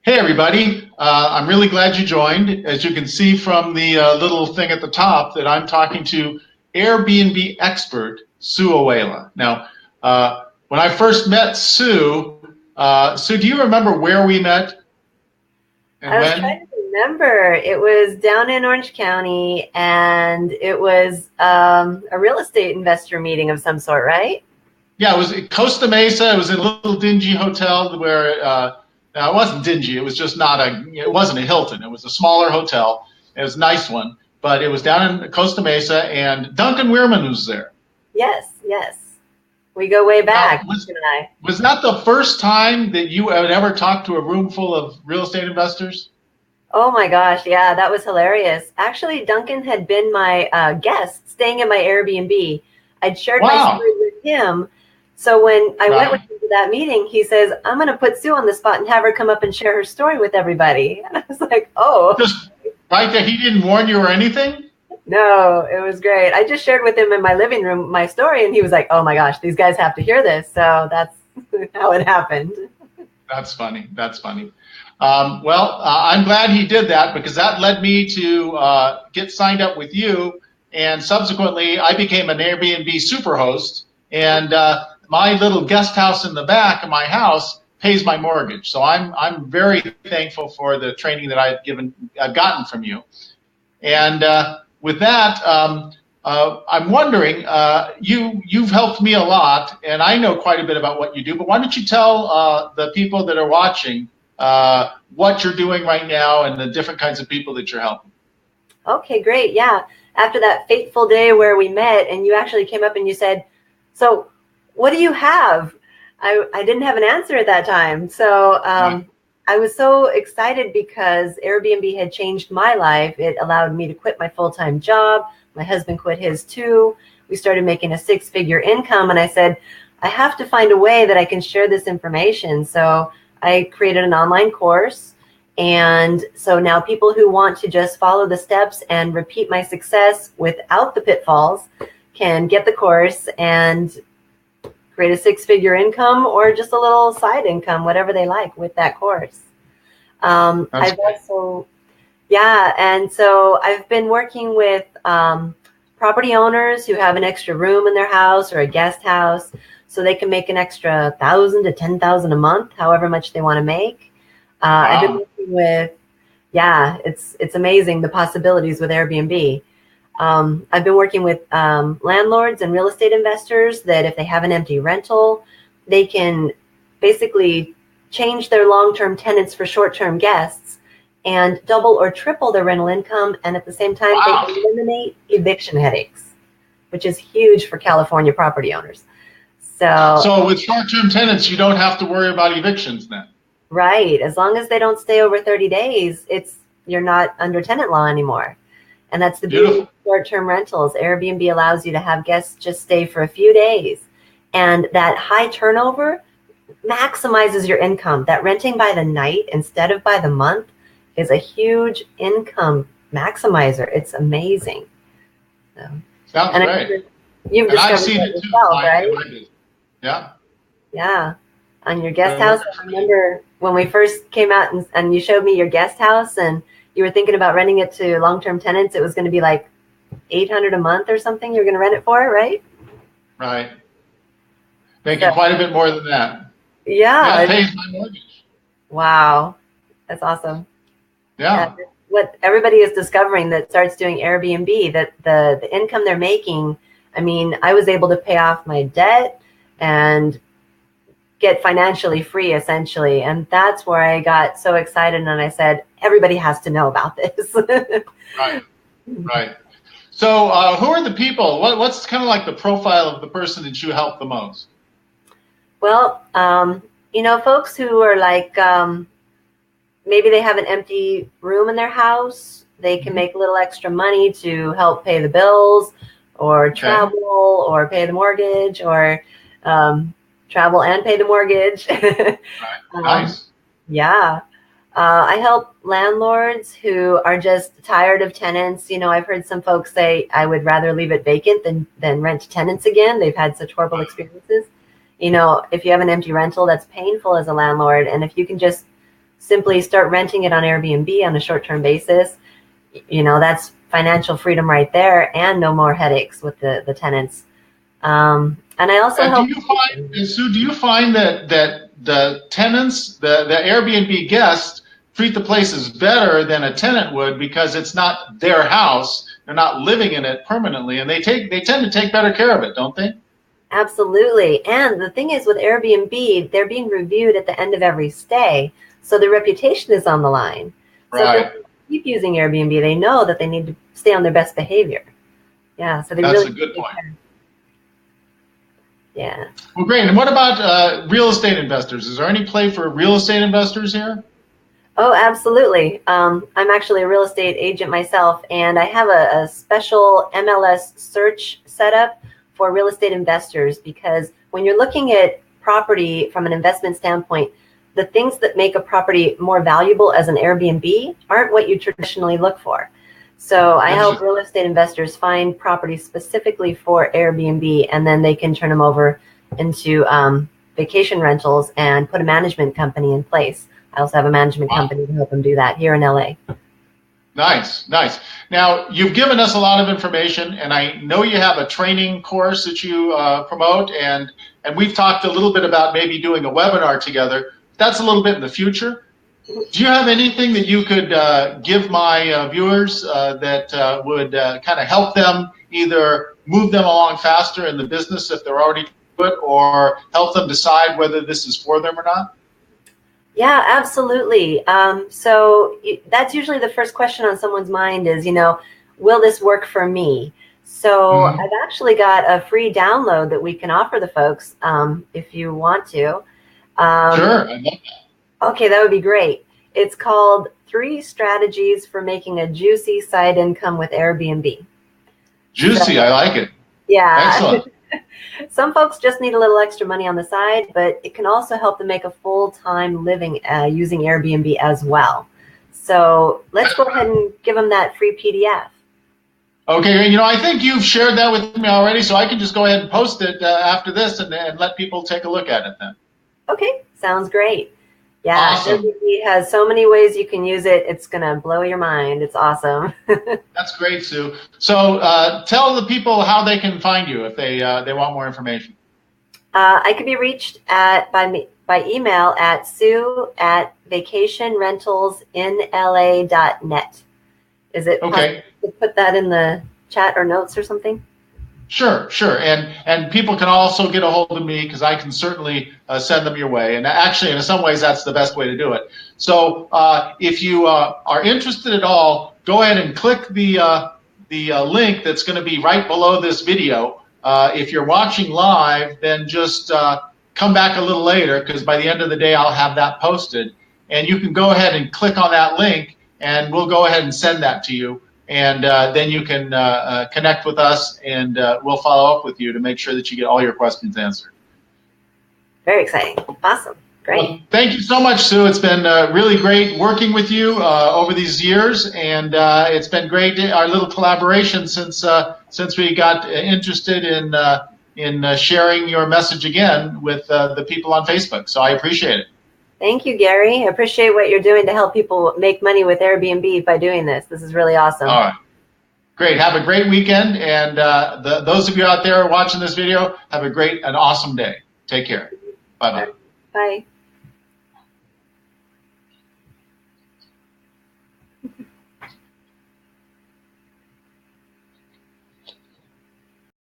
Hey, everybody. I'm really glad you joined. As you can see from the little thing at the top, that I'm talking to Airbnb expert Sue Hoyuela. Now, when I first met Sue, Sue, do you remember where we met and I was trying when? to remember. It was down in Orange County, and it was a real estate investor meeting of some sort, right? Yeah, it was at Costa Mesa. It was in a little dingy hotel where now it wasn't dingy. It was just not a. It wasn't a Hilton. It was a smaller hotel. It was a nice one, but it was down in Costa Mesa, and Duncan Weirman was there. Yes, yes. We go way Now, back, Nick and I. was that the first time that you had ever talked to a room full of real estate investors? Oh my gosh, yeah, that was hilarious. Actually, Duncan had been my guest staying in my Airbnb. I'd shared my Wow. story with him. So when I went with Right. him to that meeting, he says, I'm going to put Sue on the spot and have her come up and share her story with everybody. And I was like, oh. Just right there. He didn't warn you or anything? No, it was great. I just shared with him in my living room my story, and he was like, "Oh my gosh, these guys have to hear this." So that's how it happened. That's funny. That's funny. I'm glad he did that because that led me to get signed up with you. And subsequently, I became an Airbnb superhost. And my little guest house in the back of my house pays my mortgage. So I'm very thankful for the training that I've gotten from you. And with that, I'm wondering, you've helped me a lot, and I know quite a bit about what you do. But why don't you tell the people that are watching what you're doing right now and the different kinds of people that you're helping? Okay, great. Yeah. After that fateful day where we met, and you actually came up and you said, "So, what do you have?" I didn't have an answer at that time. So Right. I was so excited because Airbnb had changed my life. It allowed me to quit my full-time job. My husband quit his too. We started making a six-figure income. And I said, I have to find a way that I can share this information. So I created an online course. And so now people who want to just follow the steps and repeat my success without the pitfalls can get the course and create a six-figure income or just a little side income, whatever they like with that course. That's I've great. also, yeah, and so I've been working with property owners who have an extra room in their house or a guest house, so they can make an extra 1,000 to 10,000 a month, however much they want to make. I've been Wow. working with, yeah, it's amazing the possibilities with Airbnb. I've been working with landlords and real estate investors that if they have an empty rental, they can basically change their long-term tenants for short-term guests and double or triple their rental income. And at the same time, they Wow. eliminate eviction headaches, which is huge for California property owners. So, So with short-term tenants, you don't have to worry about evictions then. right, as long as they don't stay over 30 days, you're not under tenant law anymore. And that's the beauty of Beautiful. short-term rentals. Airbnb allows you to have guests just stay for a few days. And that high turnover maximizes your income. That renting by the night instead of by the month is a huge income maximizer. It's amazing. So, Sounds and great. you've And I've discovered seen that it too in yourself, in right? my business. Yeah. Yeah. On your guest It house. works I for me. remember when we first came out and you showed me your guest house and you were thinking about renting it to long-term tenants. It was going to be like 800 a month or something you're going to rent it for, right? Right. So, Making quite a bit more than that. And it yeah. pays my mortgage. Wow. That's awesome. Yeah. Yeah. What everybody is discovering that starts doing Airbnb, that the income they're making, I mean, I was able to pay off my debt and get financially free essentially. And that's where I got so excited and I said, everybody has to know about this. Right. Right. So, who are the people? What's kind of like the profile of the person that you help the most? Well, folks who are like, maybe they have an empty room in their house. They can Mhm. make a little extra money to help pay the bills or Okay. travel or pay the mortgage or travel and pay the mortgage. Right. um, Nice. yeah. I help landlords who are just tired of tenants. I've heard some folks say, I would rather leave it vacant than rent to tenants again. They've had such horrible experiences. If you have an empty rental, that's painful as a landlord. And if you can just simply start renting it on Airbnb on a short-term basis. That's financial freedom right there, and no more headaches with the tenants. And I also help. Sue, do you find that the tenants, the Airbnb guests, treat the places better than a tenant would because it's not their house, they're not living in it permanently, and they tend to take better care of it, don't they? Absolutely. And the thing is, with Airbnb, they're being reviewed at the end of every stay, so their reputation is on the line. So Right. if they keep using Airbnb, they know that they need to stay on their best behavior. Yeah, so they That's really a good point. Yeah. Well, great. And what about real estate investors? Is there any play for real estate investors here? Oh, absolutely. I'm actually a real estate agent myself, and I have a special MLS search setup for real estate investors, because when you're looking at property from an investment standpoint, the things that make a property more valuable as an Airbnb aren't what you traditionally look for. So I help real estate investors find properties specifically for Airbnb, and then they can turn them over into vacation rentals and put a management company in place. I also have a management company to help them do that here in LA. Nice, nice. Now, you've given us a lot of information, and I know you have a training course that you promote, and we've talked a little bit about maybe doing a webinar together. That's a little bit in the future. Do you have anything that you could give my viewers that would kind of help them either move them along faster in the business if they're already good, or help them decide whether this is for them or not? Yeah, absolutely. So that's usually the first question on someone's mind is, will this work for me? So I've actually got a free download that we can offer the folks if you want to. Sure, I love that. Okay, that would be great. It's called 3 Strategies for Making a Juicy Side Income with Airbnb. Juicy, I like it. Yeah. Excellent. Some folks just need a little extra money on the side, but it can also help them make a full-time living using Airbnb as well. So let's go ahead and give them that free PDF. Okay, I think you've shared that with me already, so I can just go ahead and post it after this and let people take a look at it then. Okay, sounds great. Yeah, awesome. Airbnb has so many ways you can use it. It's going to blow your mind. It's awesome. That's great, Sue. So tell the people how they can find you if they want more information. I can be reached by email at sue@vacationrentalsinla.net. Is it okay possible to put that in the chat or notes or something? Sure. And people can also get a hold of me, because I can certainly send them your way. And actually, in some ways, that's the best way to do it. So if you are interested at all, go ahead and click the link that's going to be right below this video. If you're watching live, then just come back a little later, because by the end of the day, I'll have that posted. And you can go ahead and click on that link, and we'll go ahead and send that to you. And then you can connect with us, and we'll follow up with you to make sure that you get all your questions answered. Very exciting. Awesome. Great. Well, thank you so much, Sue. It's been really great working with you over these years, and it's been great, our little collaboration since we got interested in sharing your message again with the people on Facebook. So I appreciate it. Thank you, Gary. I appreciate what you're doing to help people make money with Airbnb by doing this. This is really awesome. All right. Great. Have a great weekend. And those of you out there watching this video, have an awesome day. Take care. Bye-bye. Bye.